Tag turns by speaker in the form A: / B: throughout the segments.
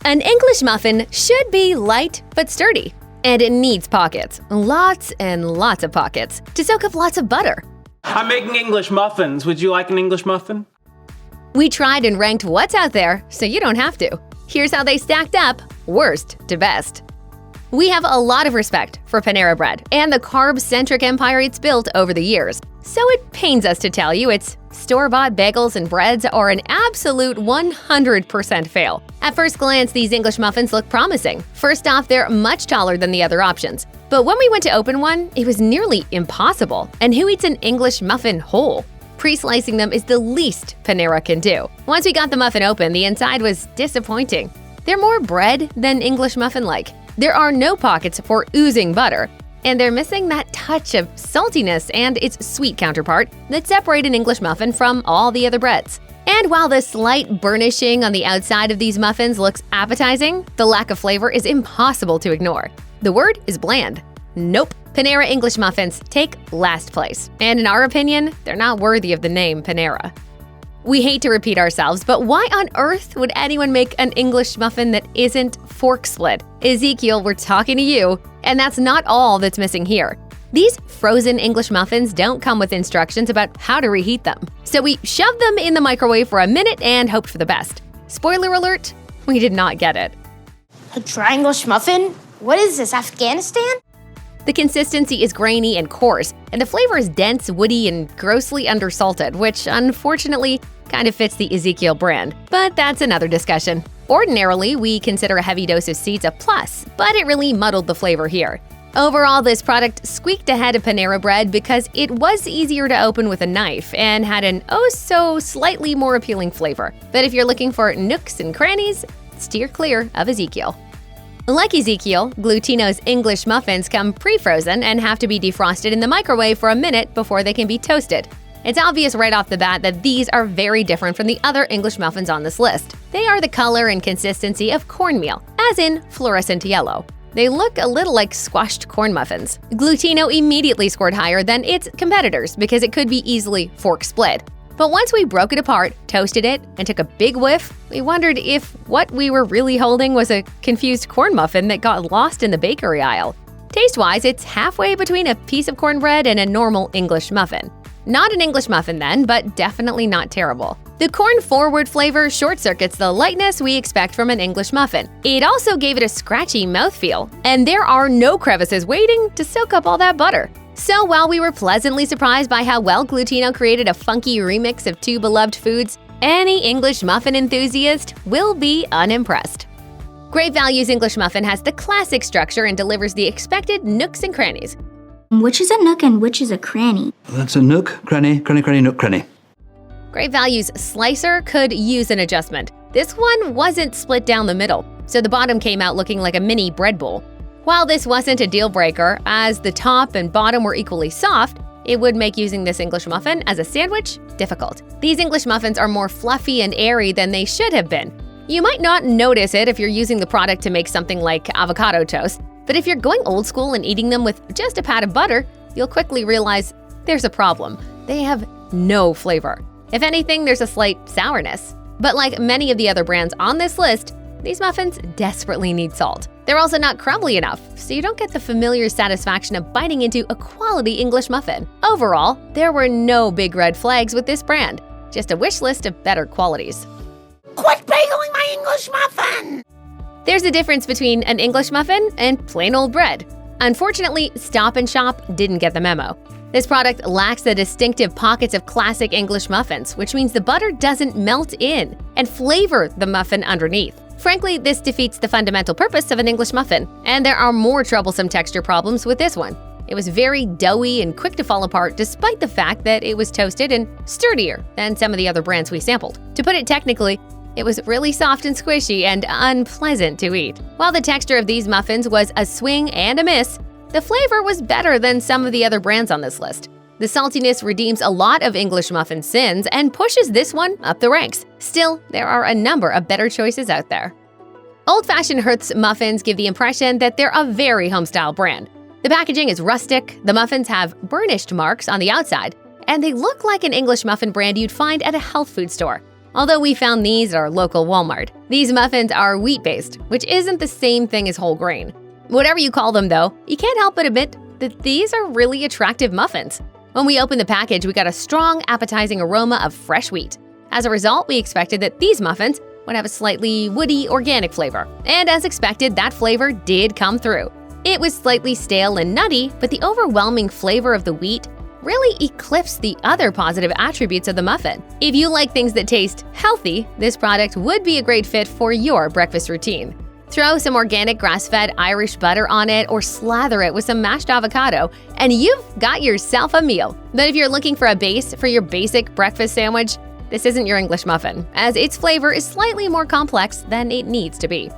A: An English muffin should be light but sturdy, and it needs pockets, lots and lots of pockets, to soak up lots of butter.
B: I'm making English muffins. Would you like an English muffin?
A: We tried and ranked what's out there, so you don't have to. Here's how they stacked up, worst to best. We have a lot of respect for Panera Bread and the carb-centric empire it's built over the years, so it pains us to tell you its store-bought bagels and breads are an absolute 100% fail. At first glance, these English muffins look promising. First off, they're much taller than the other options. But when we went to open one, it was nearly impossible. And who eats an English muffin whole? Pre-slicing them is the least Panera can do. Once we got the muffin open, the inside was disappointing. They're more bread than English muffin-like. There are no pockets for oozing butter, and they're missing that touch of saltiness and its sweet counterpart that separate an English muffin from all the other breads. And while the slight burnishing on the outside of these muffins looks appetizing, the lack of flavor is impossible to ignore. The word is bland. Nope. Panera English muffins take last place, and in our opinion, they're not worthy of the name Panera. We hate to repeat ourselves, but why on earth would anyone make an English muffin that isn't fork split? Ezekiel, we're talking to you, and that's not all that's missing here. These frozen English muffins don't come with instructions about how to reheat them, so we shoved them in the microwave for a minute and hoped for the best. Spoiler alert, we did not get it.
C: A dry English muffin? What is this, Afghanistan?
A: The consistency is grainy and coarse, and the flavor is dense, woody, and grossly undersalted, which unfortunately kind of fits the Ezekiel brand. But that's another discussion. Ordinarily, we consider a heavy dose of seeds a plus, but it really muddled the flavor here. Overall, this product squeaked ahead of Panera Bread because it was easier to open with a knife and had an oh-so-slightly more appealing flavor. But if you're looking for nooks and crannies, steer clear of Ezekiel. Like Ezekiel, Glutino's English muffins come pre-frozen and have to be defrosted in the microwave for a minute before they can be toasted. It's obvious right off the bat that these are very different from the other English muffins on this list. They are the color and consistency of cornmeal, as in fluorescent yellow. They look a little like squashed corn muffins. Glutino immediately scored higher than its competitors because it could be easily fork split. But once we broke it apart, toasted it, and took a big whiff, we wondered if what we were really holding was a confused corn muffin that got lost in the bakery aisle. Taste-wise, it's halfway between a piece of cornbread and a normal English muffin. Not an English muffin then, but definitely not terrible. The corn-forward flavor short-circuits the lightness we expect from an English muffin. It also gave it a scratchy mouthfeel, and there are no crevices waiting to soak up all that butter. So while we were pleasantly surprised by how well Glutino created a funky remix of two beloved foods, any English muffin enthusiast will be unimpressed. Great Value's English muffin has the classic structure and delivers the expected nooks and crannies.
D: Which is a nook and which is a cranny?
E: That's a nook, cranny, cranny, cranny, nook, cranny.
A: Great Value's slicer could use an adjustment. This one wasn't split down the middle, so the bottom came out looking like a mini bread bowl. While this wasn't a deal breaker, as the top and bottom were equally soft, it would make using this English muffin as a sandwich difficult. These English muffins are more fluffy and airy than they should have been. You might not notice it if you're using the product to make something like avocado toast, but if you're going old school and eating them with just a pat of butter, you'll quickly realize there's a problem. They have no flavor. If anything, there's a slight sourness. But like many of the other brands on this list, these muffins desperately need salt. They're also not crumbly enough, so you don't get the familiar satisfaction of biting into a quality English muffin. Overall, there were no big red flags with this brand, just a wish list of better qualities.
C: Quit bageling my English muffin!
A: There's a difference between an English muffin and plain old bread. Unfortunately, Stop & Shop didn't get the memo. This product lacks the distinctive pockets of classic English muffins, which means the butter doesn't melt in and flavor the muffin underneath. Frankly, this defeats the fundamental purpose of an English muffin, and there are more troublesome texture problems with this one. It was very doughy and quick to fall apart despite the fact that it was toasted and sturdier than some of the other brands we sampled. To put it technically, it was really soft and squishy and unpleasant to eat. While the texture of these muffins was a swing and a miss, the flavor was better than some of the other brands on this list. The saltiness redeems a lot of English muffin sins and pushes this one up the ranks. Still, there are a number of better choices out there. Old Fashion Hearth's muffins give the impression that they're a very home-style brand. The packaging is rustic, the muffins have burnished marks on the outside, and they look like an English muffin brand you'd find at a health food store. although we found these at our local Walmart. These muffins are wheat-based, which isn't the same thing as whole grain. Whatever you call them, though, you can't help but admit that these are really attractive muffins. When we opened the package, we got a strong, appetizing aroma of fresh wheat. As a result, we expected that these muffins would have a slightly woody, organic flavor. And as expected, that flavor did come through. It was slightly stale and nutty, but the overwhelming flavor of the wheat really eclipsed the other positive attributes of the muffin. If you like things that taste healthy, this product would be a great fit for your breakfast routine. Throw some organic grass-fed Irish butter on it or slather it with some mashed avocado, and you've got yourself a meal. But if you're looking for a base for your basic breakfast sandwich, this isn't your English muffin, as its flavor is slightly more complex than it needs to be.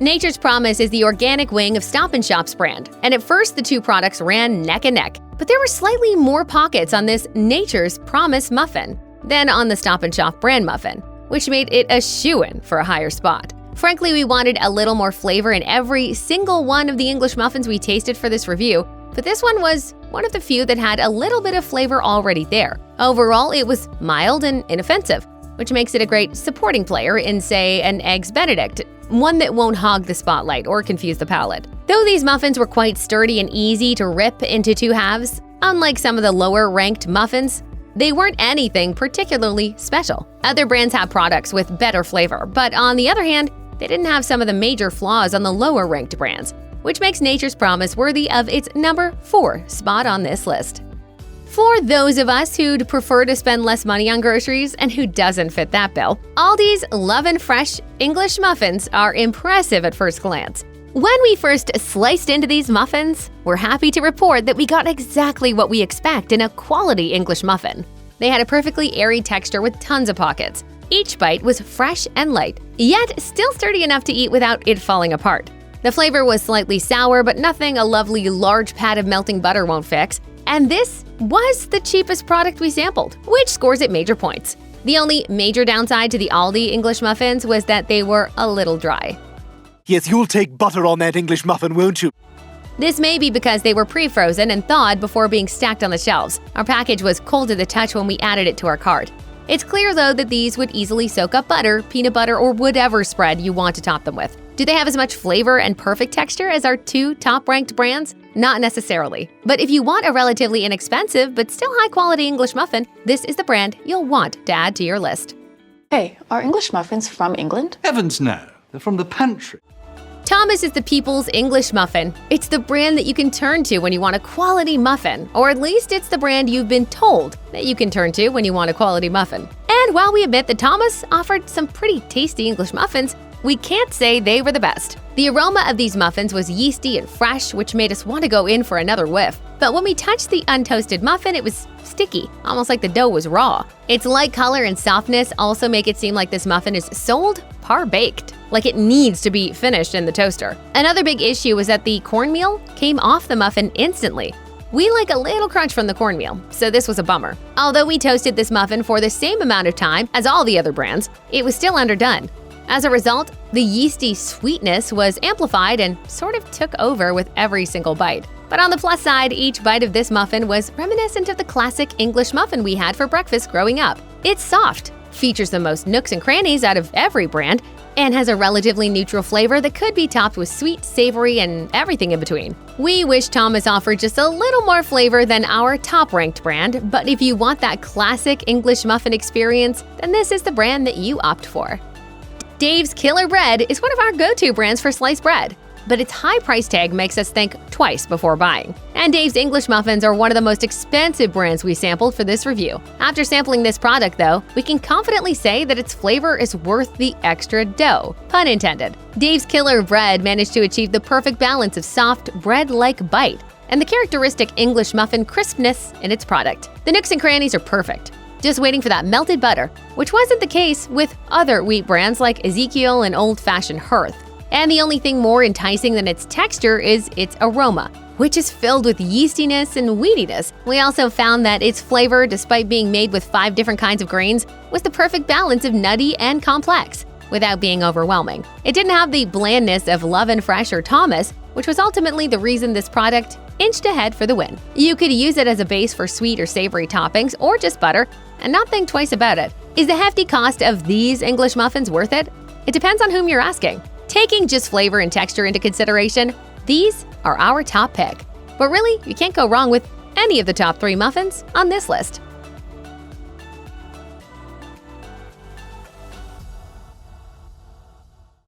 A: Nature's Promise is the organic wing of Stop & Shop's brand, and at first the two products ran neck and neck, but there were slightly more pockets on this Nature's Promise muffin than on the Stop & Shop brand muffin, which made it a shoo-in for a higher spot. Frankly, we wanted a little more flavor in every single one of the English muffins we tasted for this review, but this one was one of the few that had a little bit of flavor already there. Overall, it was mild and inoffensive, which makes it a great supporting player in, say, an Eggs Benedict, one that won't hog the spotlight or confuse the palate. Though these muffins were quite sturdy and easy to rip into two halves, unlike some of the lower-ranked muffins, they weren't anything particularly special. Other brands have products with better flavor, but on the other hand, they didn't have some of the major flaws on the lower-ranked brands, which makes Nature's Promise worthy of its number 4 spot on this list. For those of us who'd prefer to spend less money on groceries and who doesn't fit that bill, Aldi's Love and Fresh English muffins are impressive at first glance. When we first sliced into these muffins, we're happy to report that we got exactly what we expect in a quality English muffin. They had a perfectly airy texture with tons of pockets. Each bite was fresh and light, yet still sturdy enough to eat without it falling apart. The flavor was slightly sour, but nothing a lovely large pat of melting butter won't fix. And this was the cheapest product we sampled, which scores it major points. The only major downside to the Aldi English muffins was that they were a little dry.
F: Yes, you'll take butter on that English muffin, won't you?
A: This may be because they were pre-frozen and thawed before being stacked on the shelves. Our package was cold to the touch when we added it to our cart. It's clear, though, that these would easily soak up butter, peanut butter, or whatever spread you want to top them with. Do they have as much flavor and perfect texture as our two top-ranked brands? Not necessarily. But if you want a relatively inexpensive but still high-quality English muffin, this is the brand you'll want to add to your list.
G: Hey, are English muffins from England?
E: Heavens no, they're from the pantry.
A: Thomas is the people's English muffin. It's the brand that you can turn to when you want a quality muffin, or at least it's the brand you've been told that you can turn to when you want a quality muffin. And while we admit that Thomas offered some pretty tasty English muffins, we can't say they were the best. The aroma of these muffins was yeasty and fresh, which made us want to go in for another whiff. But when we touched the untoasted muffin, it was sticky, almost like the dough was raw. Its light color and softness also make it seem like this muffin is sold par-baked, like it needs to be finished in the toaster. Another big issue was that the cornmeal came off the muffin instantly. We like a little crunch from the cornmeal, so this was a bummer. Although we toasted this muffin for the same amount of time as all the other brands, it was still underdone. As a result, the yeasty sweetness was amplified and sort of took over with every single bite. But on the plus side, each bite of this muffin was reminiscent of the classic English muffin we had for breakfast growing up. It's soft, features the most nooks and crannies out of every brand, and has a relatively neutral flavor that could be topped with sweet, savory, and everything in between. We wish Thomas offered just a little more flavor than our top-ranked brand, but if you want that classic English muffin experience, then this is the brand that you opt for. Dave's Killer Bread is one of our go-to brands for sliced bread, but its high price tag makes us think twice before buying. And Dave's English muffins are one of the most expensive brands we sampled for this review. After sampling this product, though, we can confidently say that its flavor is worth the extra dough, pun intended. Dave's Killer Bread managed to achieve the perfect balance of soft, bread-like bite and the characteristic English muffin crispness in its product. The nooks and crannies are perfect, just waiting for that melted butter, which wasn't the case with other wheat brands like Ezekiel and old Fashion Hearth. And the only thing more enticing than its texture is its aroma, which is filled with yeastiness and wheatiness. We also found that its flavor, despite being made with 5 different kinds of grains, was the perfect balance of nutty and complex, without being overwhelming. It didn't have the blandness of Love and Fresh or Thomas, which was ultimately the reason this product inched ahead for the win. You could use it as a base for sweet or savory toppings or just butter and not think twice about it. Is the hefty cost of these English muffins worth it? It depends on whom you're asking. Taking just flavor and texture into consideration, these are our top pick. But really, you can't go wrong with any of the top 3 muffins on this list.